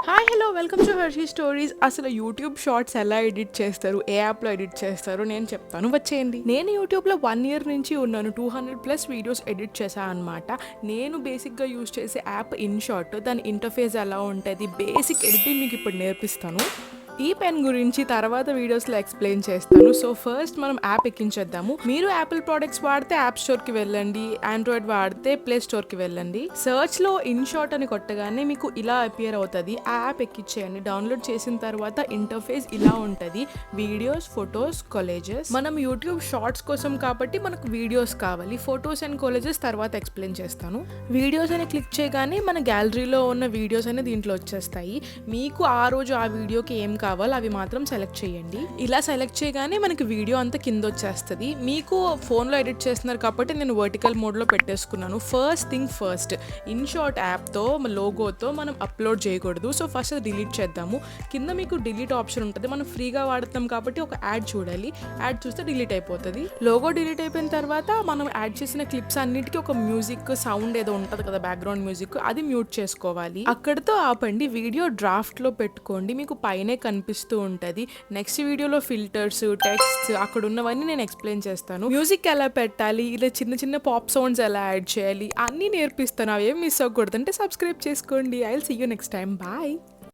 Hi hello welcome to Hershey stories. అసలు YouTube shorts ఎలా edit చేస్తారు, ఏ యాప్లో ఎడిట్ చేస్తారు నేను చెప్తాను, వచ్చేయండి. నేను యూట్యూబ్లో 1 year నుంచి ఉన్నాను. 200+ వీడియోస్ ఎడిట్ చేశాను అనమాట. నేను బేసిక్గా యూజ్ చేసే యాప్ ఇన్షార్ట్. దాని ఇంటర్ఫేస్ ఎలా ఉంటుంది, బేసిక్ ఎడిటింగ్ మీకు ఇప్పుడు నేర్పిస్తాను. ఈ పెన్ గురించి తర్వాత వీడియోస్లో ఎక్స్ప్లెయిన్ చేస్తాను. సో ఫస్ట్ మనం యాప్ ఎక్కించేద్దాము. మీరు యాపిల్ ప్రోడక్ట్స్ వాడితే యాప్ స్టోర్కి వెళ్ళండి, ఆండ్రాయిడ్ వాడితే ప్లే స్టోర్కి వెళ్ళండి. సర్చ్లో ఇన్షార్ట్ అని కొట్టగానే మీకు ఇలా అపియర్ అవుతుంది. ఆ యాప్ ఎక్కించేయండి. డౌన్లోడ్ చేసిన తర్వాత ఇంటర్ఫేస్ ఇలా ఉంటుంది. Videos, photos, collages. మనం యూట్యూబ్ షార్ట్స్ కోసం కాబట్టి మనకు వీడియోస్ కావాలి. ఫొటోస్ అండ్ కొలేజెస్ తర్వాత ఎక్స్ప్లెయిన్ చేస్తాను. వీడియోస్ అని క్లిక్ చేయగానే మన గ్యాలరీలో ఉన్న వీడియోస్ అనేది దీంట్లో వచ్చేస్తాయి. మీకు ఆ రోజు ఆ వీడియోకి ఏం కావాలి అవి మాత్రం సెలెక్ట్ చేయండి. ఇలా సెలెక్ట్ చేయగానే మనకి వీడియో అంతా కింద వచ్చేస్తుంది. మీకు ఫోన్లో ఎడిట్ చేస్తున్నారు కాబట్టి నేను వర్టికల్ మోడ్లో పెట్టేసుకున్నాను. ఫస్ట్ థింగ్ ఫస్ట్, ఇన్షార్ట్ యాప్తో లోగోతో మనం అప్లోడ్ చేయకూడదు. సో ఫస్ట్ అది డిలీట్ చేద్దాము. కింద మీకు డిలీట్ ఆప్షన్ ఉంటుంది. మనం ఫ్రీగా వాడుతాం కాబట్టి ఒక యాడ్ చూడాలి. యాడ్ చూస్తే డిలీట్ అయిపోతుంది. లోగో డిలీట్ అయిపోయిన తర్వాత మనం యాడ్ చేసిన క్లిప్స్ అన్నిటికీ ఒక మ్యూజిక్ సౌండ్ ఏదో ఉంటుంది కదా, బ్యాక్గ్రౌండ్ మ్యూజిక్, అది మ్యూట్ చేసుకోవాలి. అక్కడితో ఆపండి. వీడియో డ్రాఫ్ట్లో పెట్టుకోండి. మీకు పైనే కనిపిస్తూ ఉంటుంది. నెక్స్ట్ వీడియోలో ఫిల్టర్స్, టెక్స్ట్ అక్కడ ఉన్నవన్నీ నేను ఎక్స్ప్లెయిన్ చేస్తాను. మ్యూజిక్ ఎలా పెట్టాలి, ఇలా చిన్న చిన్న పాప్ సౌండ్స్ ఎలా యాడ్ చేయాలి అన్నీ నేర్పిస్తాను. అవేం మిస్ అవ్వకూడదు. అంటే సబ్స్క్రైబ్ చేసుకోండి. I will see you next time. Bye.